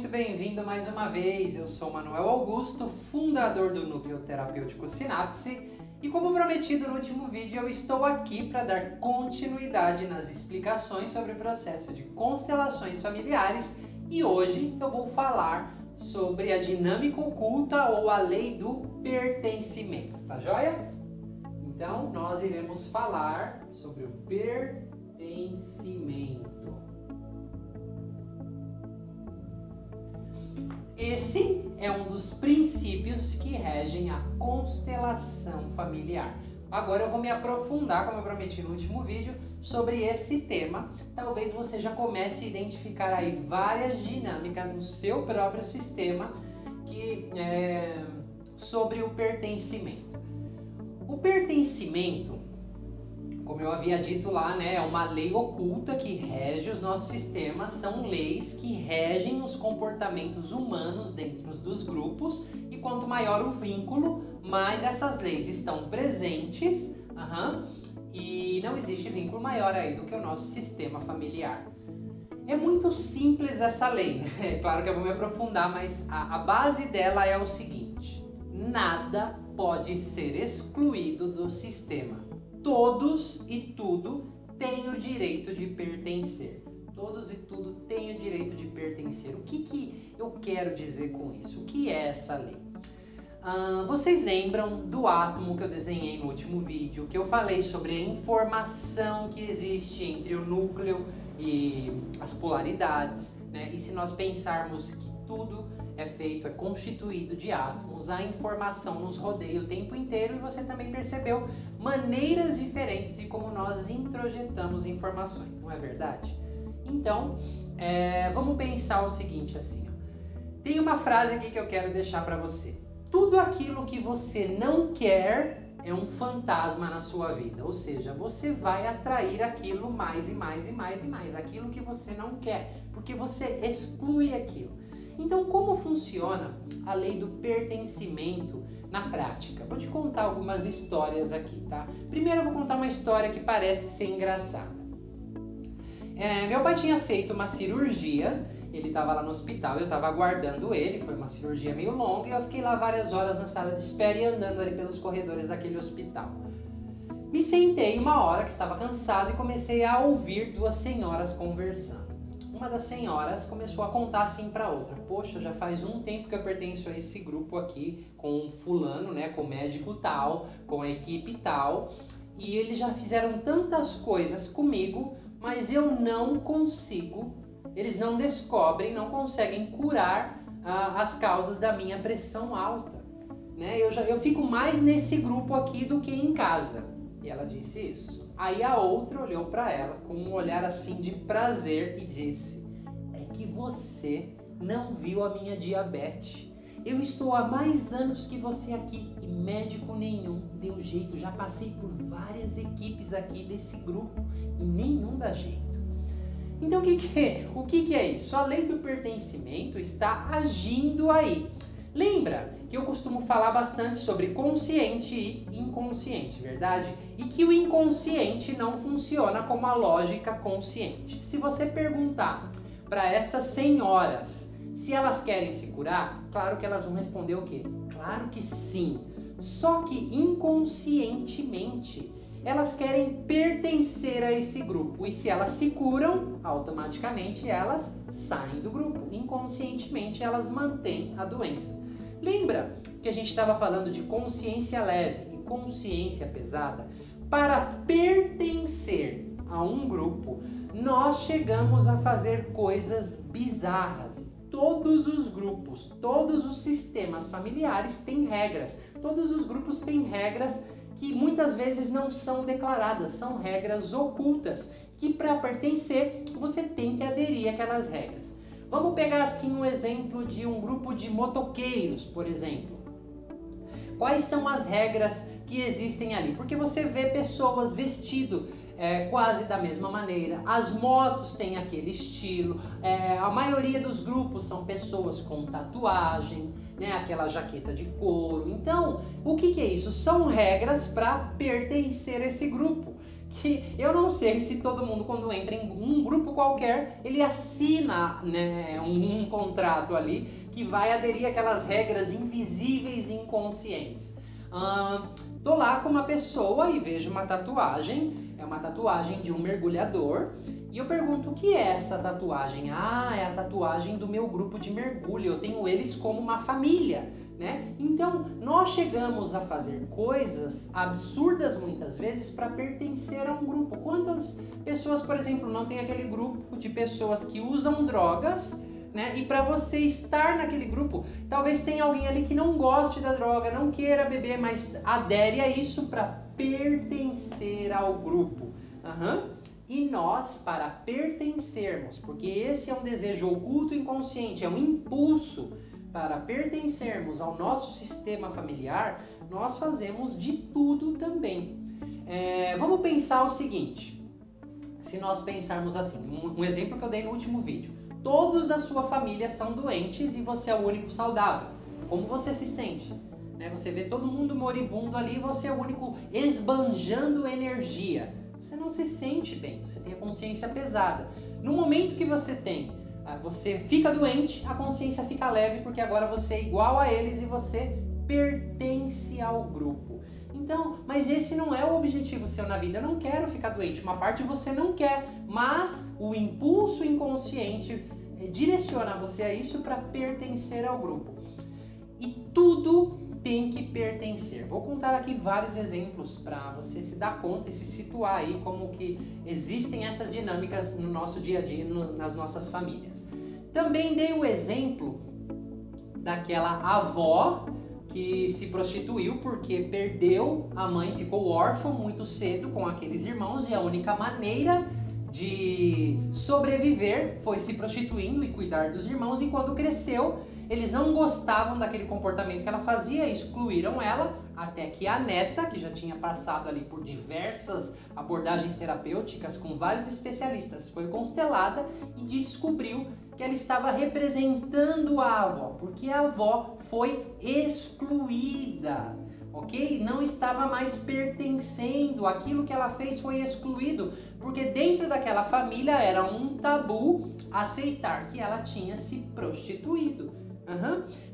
bem-vindo mais uma vez. Eu sou Manuel Augusto, fundador do Núcleo Terapêutico Sinapse, e como prometido no último vídeo, eu estou aqui para dar continuidade nas explicações sobre o processo de constelações familiares e hoje eu vou falar sobre a dinâmica oculta ou a lei do pertencimento, tá joia? Então, nós iremos falar sobre o pertencimento. Esse é um dos princípios que regem a constelação familiar. Agora eu vou me aprofundar, como eu prometi no último vídeo, sobre esse tema. Talvez você já comece a identificar aí várias dinâmicas no seu próprio sistema sobre o pertencimento. O pertencimento, como eu havia dito lá, né, é uma lei oculta que rege os nossos sistemas, são leis que regem os comportamentos humanos dentro dos grupos e quanto maior o vínculo, mais essas leis estão presentes e não existe vínculo maior aí do que o nosso sistema familiar. É muito simples essa lei, né? É claro que eu vou me aprofundar, mas a base dela é o seguinte: nada pode ser excluído do sistema. Todos e tudo têm o direito de pertencer. Todos e tudo têm o direito de pertencer. O que eu quero dizer com isso? O que é essa lei? Vocês lembram do átomo que eu desenhei no último vídeo, que eu falei sobre a informação que existe entre o núcleo e as polaridades, né? E se nós pensarmos que tudo é constituído de átomos, a informação nos rodeia o tempo inteiro e você também percebeu maneiras diferentes de como nós introjetamos informações, não é verdade? Então, vamos pensar o seguinte assim, ó. Tem uma frase aqui que eu quero deixar para você. Tudo aquilo que você não quer é um fantasma na sua vida, ou seja, você vai atrair aquilo mais e mais e mais e mais, aquilo que você não quer, porque você exclui aquilo. Então, como funciona a lei do pertencimento na prática? Vou te contar algumas histórias aqui, tá? Primeiro eu vou contar uma história que parece ser engraçada. Meu pai tinha feito uma cirurgia, ele estava lá no hospital, eu estava aguardando ele, foi uma cirurgia meio longa e eu fiquei lá várias horas na sala de espera e andando ali pelos corredores daquele hospital. Me sentei uma hora que estava cansado e comecei a ouvir duas senhoras conversando. Uma das senhoras começou a contar assim para outra: poxa, já faz um tempo que eu pertenço a esse grupo aqui com fulano, né, com o médico tal, com a equipe tal, e eles já fizeram tantas coisas comigo, mas eu não consigo, eles não descobrem, não conseguem curar as causas da minha pressão alta, né? Eu fico mais nesse grupo aqui do que em casa. E ela disse isso. Aí a outra olhou para ela com um olhar assim de prazer e disse: é que você não viu a minha diabetes. Eu estou há mais anos que você aqui e médico nenhum deu jeito. Já passei por várias equipes aqui desse grupo e nenhum dá jeito. Então o que é isso? A lei do pertencimento está agindo aí. Lembra que eu costumo falar bastante sobre consciente e inconsciente, verdade? E que o inconsciente não funciona como a lógica consciente. Se você perguntar para essas senhoras se elas querem se curar, claro que elas vão responder o quê? Claro que sim. Só que inconscientemente elas querem pertencer a esse grupo. E se elas se curam, automaticamente elas saem do grupo. Inconscientemente elas mantêm a doença. Lembra que a gente estava falando de consciência leve e consciência pesada? Para pertencer a um grupo, nós chegamos a fazer coisas bizarras. Todos os grupos, todos os sistemas familiares têm regras. Todos os grupos têm regras que muitas vezes não são declaradas, são regras ocultas, que para pertencer você tem que aderir àquelas regras. Vamos pegar assim um exemplo de um grupo de motoqueiros, por exemplo. Quais são as regras que existem ali? Porque você vê pessoas vestidas quase da mesma maneira, as motos têm aquele estilo, a maioria dos grupos são pessoas com tatuagem, né, aquela jaqueta de couro. Então, o que é isso? São regras para pertencer a esse grupo. que eu não sei se todo mundo, quando entra em um grupo qualquer, ele assina, né, um contrato ali que vai aderir àquelas regras invisíveis e inconscientes. Tô lá com uma pessoa e vejo uma tatuagem, é uma tatuagem de um mergulhador, e eu pergunto: o que é essa tatuagem? Ah, é a tatuagem do meu grupo de mergulho, eu tenho eles como uma família, né? Então, nós chegamos a fazer coisas absurdas muitas vezes para pertencer a um grupo. Quantas pessoas, por exemplo, não tem aquele grupo de pessoas que usam drogas, né? E para você estar naquele grupo, talvez tenha alguém ali que não goste da droga, não queira beber, mas adere a isso para pertencer ao grupo. E nós, para pertencermos, porque esse é um desejo oculto e inconsciente, é um impulso para pertencermos ao nosso sistema familiar, nós fazemos de tudo também. Vamos pensar o seguinte: se nós pensarmos assim, um exemplo que eu dei no último vídeo. Todos da sua família são doentes e você é o único saudável. Como você se sente? Você vê todo mundo moribundo ali e você é o único esbanjando energia. Você não se sente bem, você tem a consciência pesada. No momento que você fica doente, a consciência fica leve, porque agora você é igual a eles e você pertence ao grupo. Então, mas esse não é o objetivo seu na vida. Eu não quero ficar doente. Uma parte você não quer, mas o impulso inconsciente direciona você a isso para pertencer ao grupo. E tudo tem que pertencer. Vou contar aqui vários exemplos para você se dar conta e se situar aí como que existem essas dinâmicas no nosso dia a dia, nas nossas famílias. Também dei o exemplo daquela avó que se prostituiu porque perdeu a mãe, ficou órfã muito cedo com aqueles irmãos, e a única maneira de sobreviver foi se prostituindo e cuidar dos irmãos, e quando cresceu, eles não gostavam daquele comportamento que ela fazia, excluíram ela, até que a neta, que já tinha passado ali por diversas abordagens terapêuticas com vários especialistas, foi constelada e descobriu que ela estava representando a avó, porque a avó foi excluída, ok? Não estava mais pertencendo, aquilo que ela fez foi excluído, porque dentro daquela família era um tabu aceitar que ela tinha se prostituído.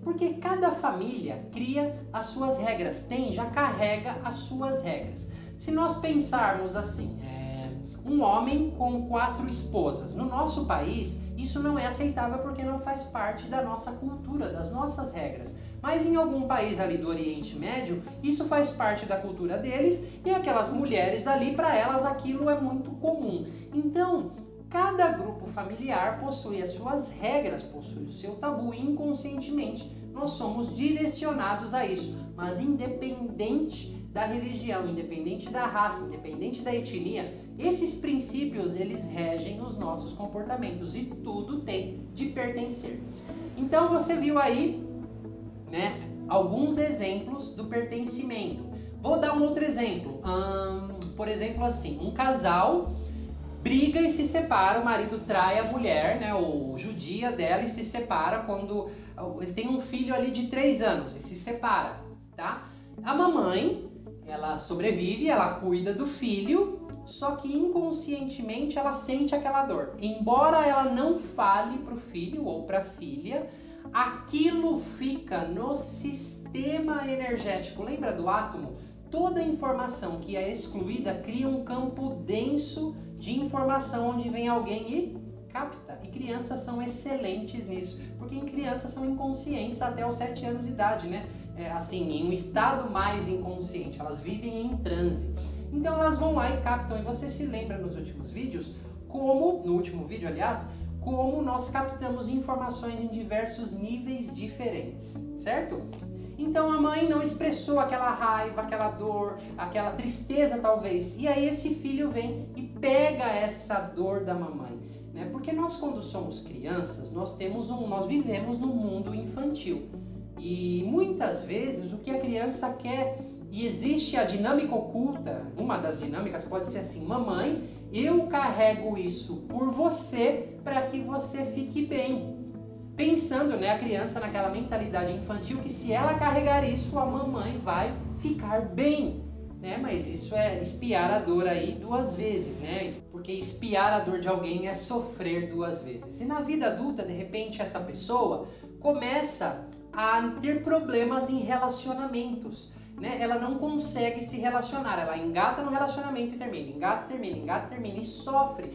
Porque cada família cria as suas regras, já carrega as suas regras. Se nós pensarmos assim, um homem com 4 esposas, no nosso país isso não é aceitável porque não faz parte da nossa cultura, das nossas regras. Mas em algum país ali do Oriente Médio, isso faz parte da cultura deles, e aquelas mulheres ali, para elas aquilo é muito comum. Então, cada grupo familiar possui as suas regras, possui o seu tabu, e inconscientemente nós somos direcionados a isso. Mas independente da religião, independente da raça, independente da etnia, esses princípios eles regem os nossos comportamentos, e tudo tem de pertencer. Então você viu aí, alguns exemplos do pertencimento. Vou dar um outro exemplo. Por exemplo, assim, um casal briga e se separa, o marido trai a mulher, ou judia dela, e se separa quando ele tem um filho ali de 3 anos e se separa, tá? A mamãe, ela sobrevive, ela cuida do filho, só que inconscientemente ela sente aquela dor. Embora ela não fale para o filho ou para a filha, aquilo fica no sistema energético. Lembra do átomo? Toda informação que é excluída cria um campo denso de informação onde vem alguém e capta. E crianças são excelentes nisso, porque crianças são inconscientes até os 7 anos de idade, assim, em um estado mais inconsciente, elas vivem em transe. Então elas vão lá e captam, e você se lembra nos últimos vídeos, no último vídeo, aliás, como nós captamos informações em diversos níveis diferentes, certo? Então a mãe não expressou aquela raiva, aquela dor, aquela tristeza talvez, e aí esse filho vem e pega essa dor da mamãe, Porque nós, quando somos crianças, nós vivemos num mundo infantil, e muitas vezes o que a criança quer, e existe a dinâmica oculta, uma das dinâmicas pode ser assim: mamãe, eu carrego isso por você para que você fique bem. Pensando, a criança naquela mentalidade infantil que se ela carregar isso, a mamãe vai ficar bem. né? Mas isso é espiar a dor aí 2 vezes, né? Porque espiar a dor de alguém é sofrer 2 vezes. E na vida adulta, de repente, essa pessoa começa a ter problemas em relacionamentos, né? Ela não consegue se relacionar, ela engata no relacionamento e termina, engata, termina, engata, termina e sofre,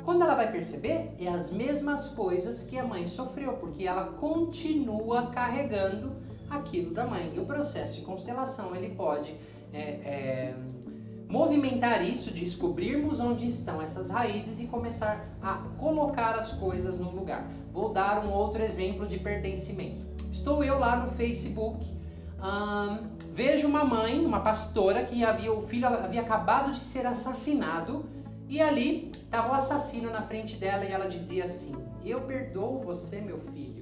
quando ela vai perceber, é as mesmas coisas que a mãe sofreu, porque ela continua carregando aquilo da mãe. E o processo de constelação, ele pode movimentar isso, descobrirmos onde estão essas raízes e começar a colocar as coisas no lugar. Vou dar um outro exemplo de pertencimento. Estou eu lá no Facebook, vejo uma mãe, uma pastora, que o filho havia acabado de ser assassinado, e ali estava o assassino na frente dela e ela dizia assim: eu perdoo você, meu filho.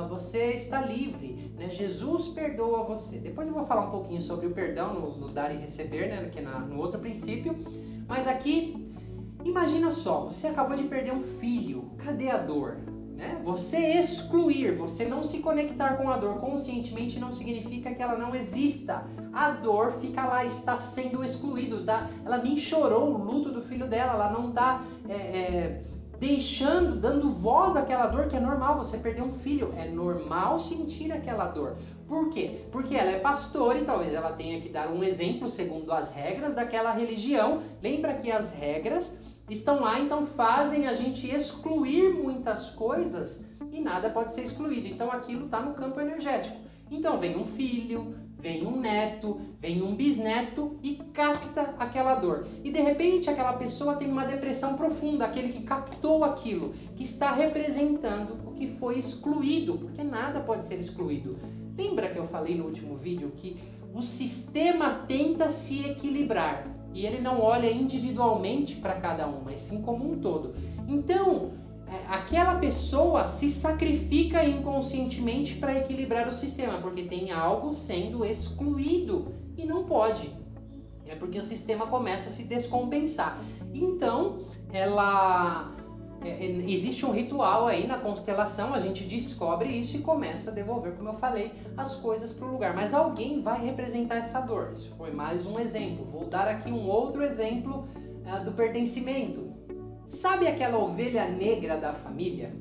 Você está livre, né? Jesus perdoa você. Depois eu vou falar um pouquinho sobre o perdão no dar e receber, né? Que no outro princípio. Mas aqui, imagina só, você acabou de perder um filho. Cadê a dor? Né? Você excluir, você não se conectar com a dor conscientemente não significa que ela não exista. A dor fica lá, está sendo excluído, tá? Ela nem chorou o luto do filho dela, ela não está dando voz àquela dor, que é normal. Você perder um filho, é normal sentir aquela dor. Por quê? Porque ela é pastora e talvez ela tenha que dar um exemplo segundo as regras daquela religião. Lembra que as regras estão lá, então fazem a gente excluir muitas coisas e nada pode ser excluído. Então aquilo está no campo energético. Então vem um filho, vem um neto, vem um bisneto e capta aquela dor. E de repente aquela pessoa tem uma depressão profunda, aquele que captou aquilo, que está representando o que foi excluído, porque nada pode ser excluído. Lembra que eu falei no último vídeo que o sistema tenta se equilibrar e ele não olha individualmente para cada um, mas sim como um todo. Então, aquela pessoa se sacrifica inconscientemente para equilibrar o sistema, porque tem algo sendo excluído e não pode. É porque o sistema começa a se descompensar. Então, existe um ritual aí na constelação, a gente descobre isso e começa a devolver, como eu falei, as coisas para o lugar. Mas alguém vai representar essa dor. Isso foi mais um exemplo. Vou dar aqui um outro exemplo do pertencimento. Sabe aquela ovelha negra da família?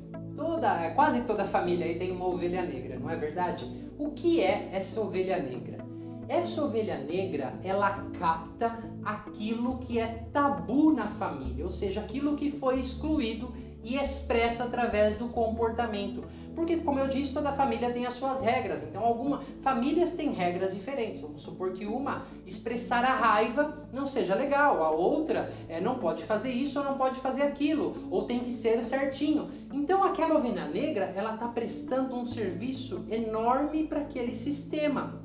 Quase toda família aí tem uma ovelha negra, não é verdade? O que é essa ovelha negra? Essa ovelha negra, ela capta aquilo que é tabu na família, ou seja, aquilo que foi excluído e expressa através do comportamento. Porque, como eu disse, toda família tem as suas regras. Então, algumas famílias têm regras diferentes. Vamos supor que uma expressar a raiva não seja legal, a outra não pode fazer isso ou não pode fazer aquilo, ou tem que ser certinho. Então, aquela ovelha negra, ela está prestando um serviço enorme para aquele sistema.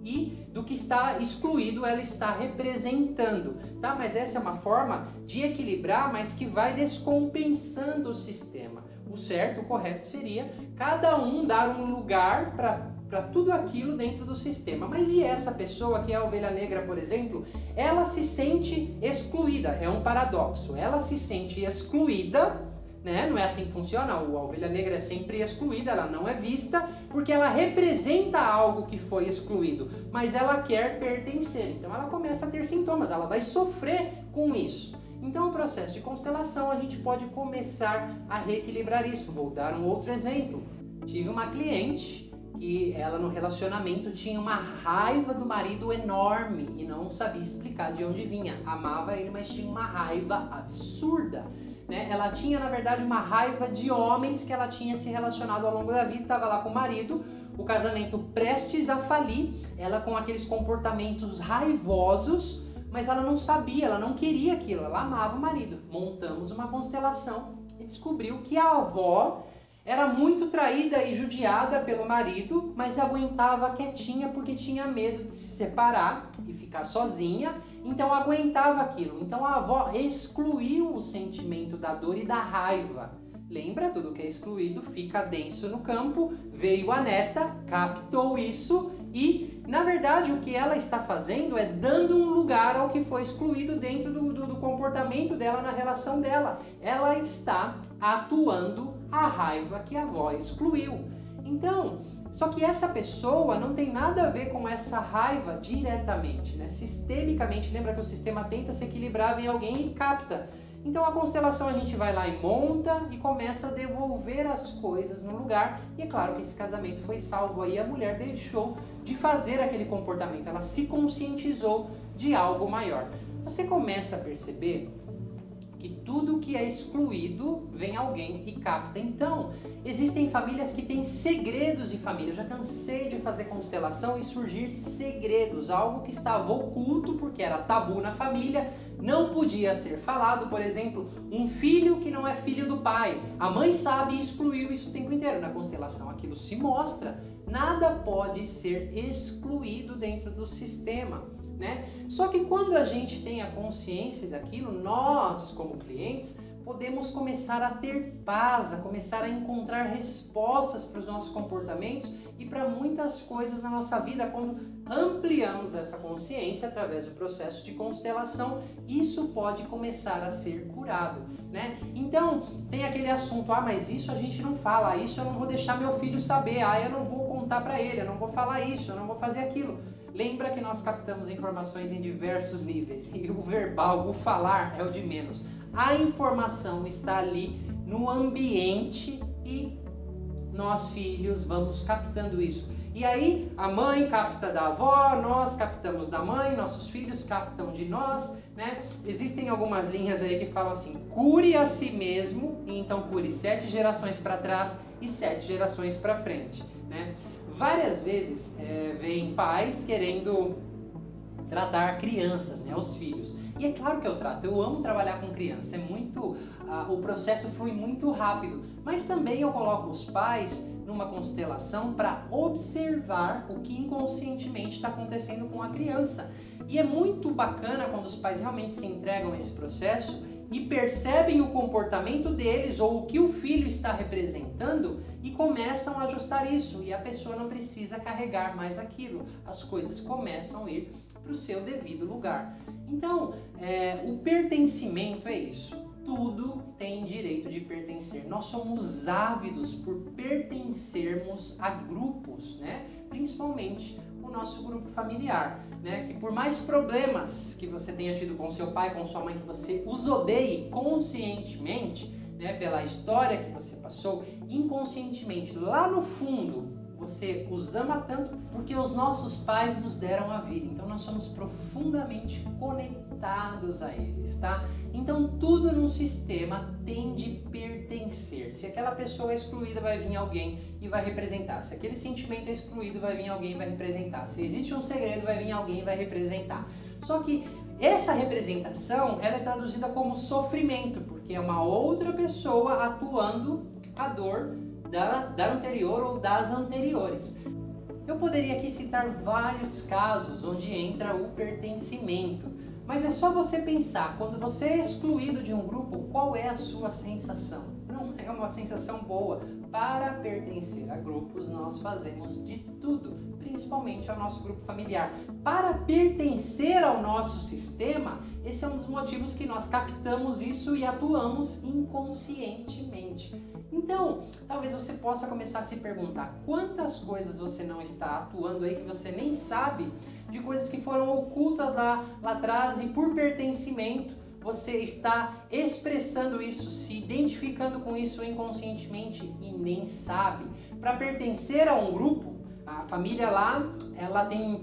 E do que está excluído ela está representando, tá? Mas essa é uma forma de equilibrar, mas que vai descompensando o sistema. O certo, o correto seria cada um dar um lugar para tudo aquilo dentro do sistema. Mas e essa pessoa que é a ovelha negra, por exemplo, ela se sente excluída, é um paradoxo, ela se sente excluída, né? Não é assim que funciona, a ovelha negra é sempre excluída, ela não é vista, porque ela representa algo que foi excluído, mas ela quer pertencer, então ela começa a ter sintomas, ela vai sofrer com isso. Então, o processo de constelação, a gente pode começar a reequilibrar isso. Vou dar um outro exemplo. Tive uma cliente que ela no relacionamento tinha uma raiva do marido enorme e não sabia explicar de onde vinha. Amava ele, mas tinha uma raiva absurda. Né? Ela tinha, na verdade, uma raiva de homens que ela tinha se relacionado ao longo da vida, estava lá com o marido, o casamento prestes a falir, ela com aqueles comportamentos raivosos, mas ela não sabia, ela não queria aquilo, ela amava o marido. Montamos uma constelação e descobriu que a avó era muito traída e judiada pelo marido, mas aguentava quietinha porque tinha medo de se separar e ficar sozinha, então aguentava aquilo. Então a avó excluiu o sentimento da dor e da raiva. Lembra? Tudo que é excluído fica denso no campo. Veio a neta, captou isso e, na verdade, o que ela está fazendo é dando um lugar ao que foi excluído dentro do comportamento dela, na relação dela. Ela está atuando a raiva que a avó excluiu. Então, Só que essa pessoa não tem nada a ver com essa raiva diretamente, né? Sistemicamente, lembra que o sistema tenta se equilibrar, vem alguém e capta. Então a constelação a gente vai lá e monta e começa a devolver as coisas no lugar. E é claro que esse casamento foi salvo aí, a mulher deixou de fazer aquele comportamento, ela se conscientizou de algo maior. Você começa a perceber que tudo que é excluído vem alguém e capta. Então, existem famílias que têm segredos de família. Eu já cansei de fazer constelação e surgir segredos, algo que estava oculto porque era tabu na família, não podia ser falado. Por exemplo, um filho que não é filho do pai. A mãe sabe e excluiu isso o tempo inteiro. Na constelação aquilo se mostra. Nada pode ser excluído dentro do sistema, né? Só que quando a gente tem a consciência daquilo, nós, como clientes, podemos começar a ter paz, a começar a encontrar respostas para os nossos comportamentos e para muitas coisas na nossa vida. Quando ampliamos essa consciência através do processo de constelação, isso pode começar a ser curado, né? Então, tem aquele assunto, mas isso a gente não fala, isso eu não vou deixar meu filho saber, eu não vou contar para ele, eu não vou falar isso, eu não vou fazer aquilo. Lembra que nós captamos informações em diversos níveis e o verbal, o falar é o de menos. A informação está ali no ambiente e nós, filhos, vamos captando isso. E aí a mãe capta da avó, nós captamos da mãe, nossos filhos captam de nós, né? Existem algumas linhas aí que falam assim, cure a si mesmo, e então cure 7 gerações para trás e 7 gerações para frente, né? Várias vezes vem pais querendo tratar crianças, né, os filhos. E é claro que eu trato, eu amo trabalhar com criança, o processo flui muito rápido, mas também eu coloco os pais numa constelação para observar o que inconscientemente está acontecendo com a criança. E é muito bacana quando os pais realmente se entregam a esse processo e percebem o comportamento deles ou o que o filho está representando e começam a ajustar isso. E a pessoa não precisa carregar mais aquilo. As coisas começam a ir para o seu devido lugar. Então, o pertencimento é isso. Tudo tem direito de pertencer. Nós somos ávidos por pertencermos a grupos, né? Principalmente o nosso grupo familiar, né? Que por mais problemas que você tenha tido com seu pai, com sua mãe, que você os odeie conscientemente, né? Pela história que você passou, inconscientemente, lá no fundo, você os ama tanto porque os nossos pais nos deram a vida. Então nós somos profundamente conectados a eles, tá? Então tudo num sistema tem de pertencer. Se aquela pessoa é excluída, vai vir alguém e vai representar. Se aquele sentimento é excluído, vai vir alguém e vai representar. Se existe um segredo, vai vir alguém e vai representar. Só que essa representação, ela é traduzida como sofrimento, porque é uma outra pessoa atuando a dor da anterior ou das anteriores. Eu poderia aqui citar vários casos onde entra o pertencimento, mas é só você pensar, quando você é excluído de um grupo, qual é a sua sensação? Não é uma sensação boa. Para pertencer a grupos, nós fazemos de tudo, principalmente ao nosso grupo familiar. Para pertencer ao nosso sistema, esse é um dos motivos que nós captamos isso e atuamos inconscientemente. Então, talvez você possa começar a se perguntar quantas coisas você não está atuando aí que você nem sabe, de coisas que foram ocultas lá atrás e por pertencimento você está expressando isso, se identificando com isso inconscientemente e nem sabe. Para pertencer a um grupo, a família lá,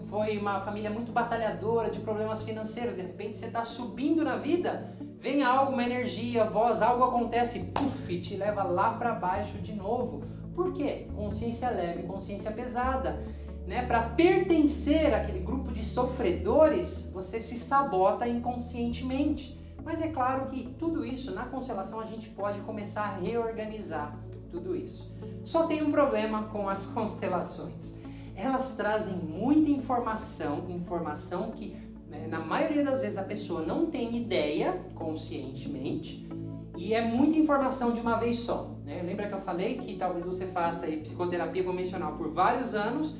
foi uma família muito batalhadora, de problemas financeiros, de repente você está subindo na vida, vem algo, uma energia, voz, algo acontece, puff, te leva lá para baixo de novo. Por quê? Consciência leve, consciência pesada. Né? Para pertencer àquele grupo de sofredores, você se sabota inconscientemente. Mas é claro que tudo isso, na constelação, a gente pode começar a reorganizar tudo isso. Só tem um problema com as constelações. Elas trazem muita informação que, né, na maioria das vezes, a pessoa não tem ideia conscientemente, e é muita informação de uma vez só. Né? Lembra que eu falei que talvez você faça aí psicoterapia convencional por vários anos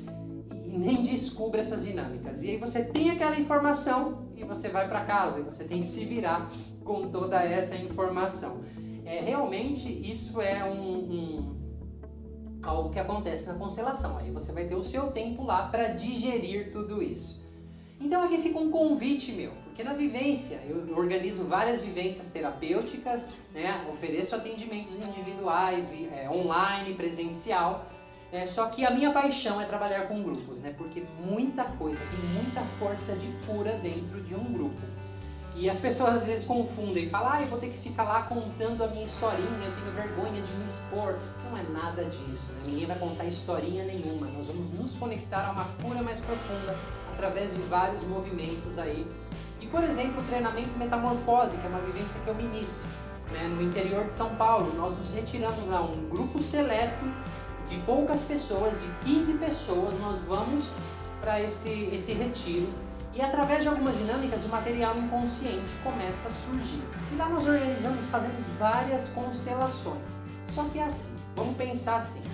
e nem descubra essas dinâmicas. E aí você tem aquela informação e você vai para casa e você tem que se virar com toda essa informação. Realmente isso é algo que acontece na constelação. Aí você vai ter o seu tempo lá para digerir tudo isso. Então aqui fica um convite meu, porque na vivência, eu organizo várias vivências terapêuticas, né? Ofereço atendimentos individuais, online, presencial, só que a minha paixão é trabalhar com grupos, né? Porque muita coisa, tem muita força de cura dentro de um grupo. E as pessoas às vezes confundem, falam, eu vou ter que ficar lá contando a minha historinha, eu tenho vergonha de me expor. Não é nada disso, né? Ninguém vai contar historinha nenhuma, nós vamos nos conectar a uma cura mais profunda através de vários movimentos aí. E, por exemplo, o treinamento Metamorfose, que é uma vivência que eu ministro, né? No interior de São Paulo, nós nos retiramos lá, um grupo seleto de poucas pessoas, de 15 pessoas, nós vamos para esse retiro. E através de algumas dinâmicas, o material inconsciente começa a surgir. E lá nós organizamos, fazemos várias constelações. Só que é assim, vamos pensar assim.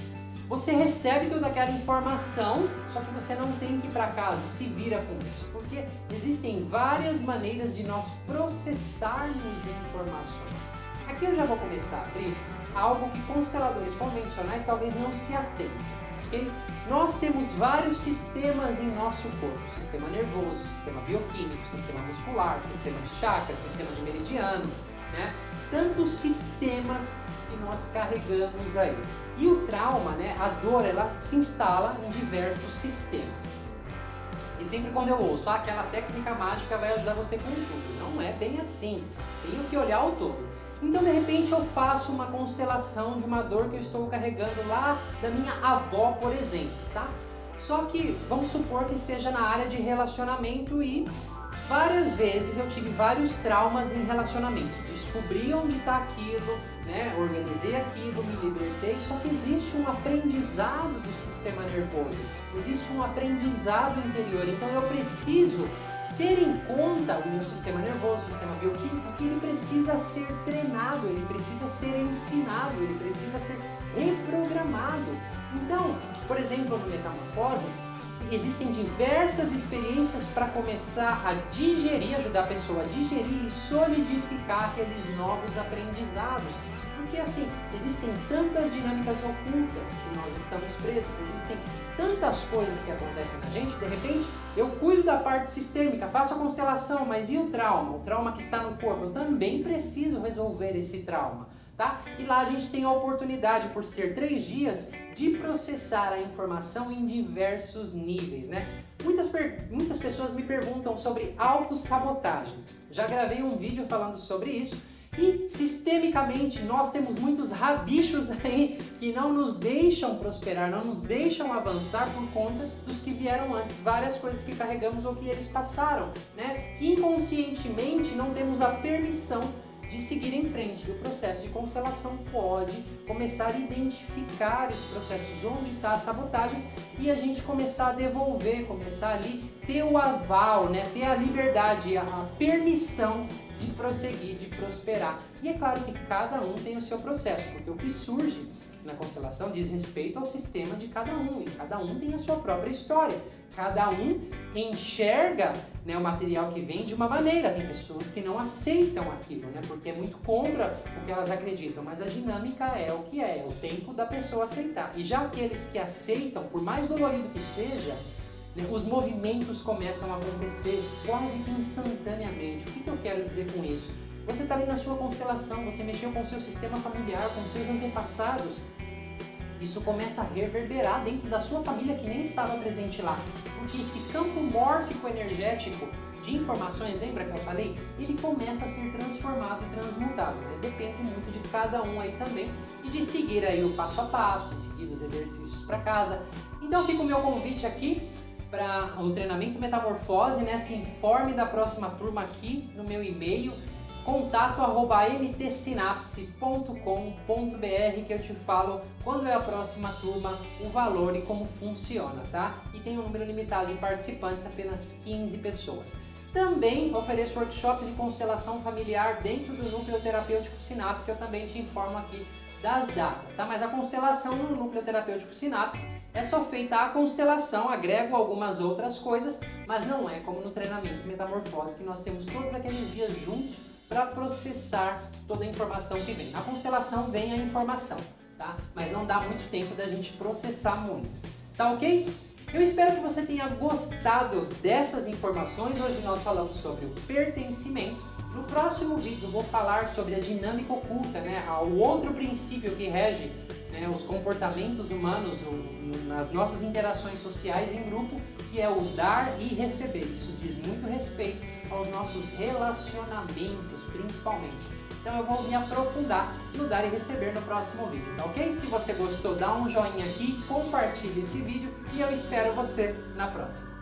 Você recebe toda aquela informação, só que você não tem que ir para casa, se vira com isso. Porque existem várias maneiras de nós processarmos informações. Aqui eu já vou começar a abrir algo que consteladores convencionais talvez não se atentem. Okay? Nós temos vários sistemas em nosso corpo, sistema nervoso, sistema bioquímico, sistema muscular, sistema de chakra, sistema de meridiano, né? Tantos sistemas que nós carregamos aí. E o trauma, né, a dor, ela se instala em diversos sistemas. E sempre quando eu ouço, aquela técnica mágica vai ajudar você com tudo. Não é bem assim, tenho que olhar o todo. Então, de repente, eu faço uma constelação de uma dor que eu estou carregando lá da minha avó, por exemplo, tá? Só que, vamos supor que seja na área de relacionamento e várias vezes eu tive vários traumas em relacionamento. Descobri onde está aquilo, né? Organizei aquilo, me libertei, só que existe um aprendizado do sistema nervoso, existe um aprendizado interior, então eu preciso ter em conta o meu sistema nervoso, sistema bioquímico, que ele precisa ser treinado, ele precisa ser ensinado, ele precisa ser reprogramado. Então, por exemplo, no Metamorfose, existem diversas experiências para começar a digerir, ajudar a pessoa a digerir e solidificar aqueles novos aprendizados. Porque assim, existem tantas dinâmicas ocultas que nós estamos presos, existem tantas coisas que acontecem na gente, de repente eu cuido da parte sistêmica, faço a constelação, mas e o trauma que está no corpo? Eu também preciso resolver esse trauma, tá? E lá a gente tem a oportunidade, por ser 3 dias, de processar a informação em diversos níveis, né? Muitas pessoas me perguntam sobre autossabotagem. Já gravei um vídeo falando sobre isso. E sistemicamente nós temos muitos rabichos aí que não nos deixam prosperar, não nos deixam avançar por conta dos que vieram antes, várias coisas que carregamos ou que eles passaram, né? Que inconscientemente não temos a permissão de seguir em frente. E o processo de constelação pode começar a identificar esses processos, onde está a sabotagem, e a gente começar a devolver, começar ali ter o aval, né? Ter a liberdade, a permissão de prosseguir, de prosperar. E é claro que cada um tem o seu processo, porque o que surge na constelação diz respeito ao sistema de cada um, e cada um tem a sua própria história. Cada um enxerga, né, o material que vem de uma maneira. Tem pessoas que não aceitam aquilo, né, porque é muito contra o que elas acreditam, mas a dinâmica é o que é o tempo da pessoa aceitar. E já aqueles que aceitam, por mais dolorido que seja, os movimentos começam a acontecer quase que instantaneamente. O que eu quero dizer com isso? Você está ali na sua constelação, você mexeu com o seu sistema familiar, com os seus antepassados. Isso começa a reverberar dentro da sua família que nem estava presente lá. Porque esse campo mórfico energético de informações, lembra que eu falei? Ele começa a ser transformado e transmutado. Mas depende muito de cada um aí também e de seguir aí o passo a passo, de seguir os exercícios para casa. Então fica o meu convite aqui para o treinamento Metamorfose, né? Se informe da próxima turma aqui no meu e-mail, contato@ntsinapse.com.br, que eu te falo quando é a próxima turma, o valor e como funciona, tá? E tem um número limitado de participantes, apenas 15 pessoas. Também ofereço workshops de constelação familiar dentro do núcleo terapêutico Sinapse, eu também te informo aqui das datas, tá? Mas a constelação no núcleo terapêutico Sinapse é só feita a constelação, agrego algumas outras coisas, mas não é como no treinamento Metamorfose, que nós temos todos aqueles dias juntos para processar toda a informação que vem. Na constelação vem a informação, tá? Mas não dá muito tempo da gente processar muito, tá ok? Eu espero que você tenha gostado dessas informações. Hoje nós falamos sobre o pertencimento. No próximo vídeo eu vou falar sobre a dinâmica oculta, né? O outro princípio que rege, né, os comportamentos humanos nas nossas interações sociais em grupo, que é o dar e receber. Isso diz muito respeito aos nossos relacionamentos, principalmente. Então eu vou me aprofundar no dar e receber no próximo vídeo, tá ok? Se você gostou, dá um joinha aqui, compartilhe esse vídeo e eu espero você na próxima.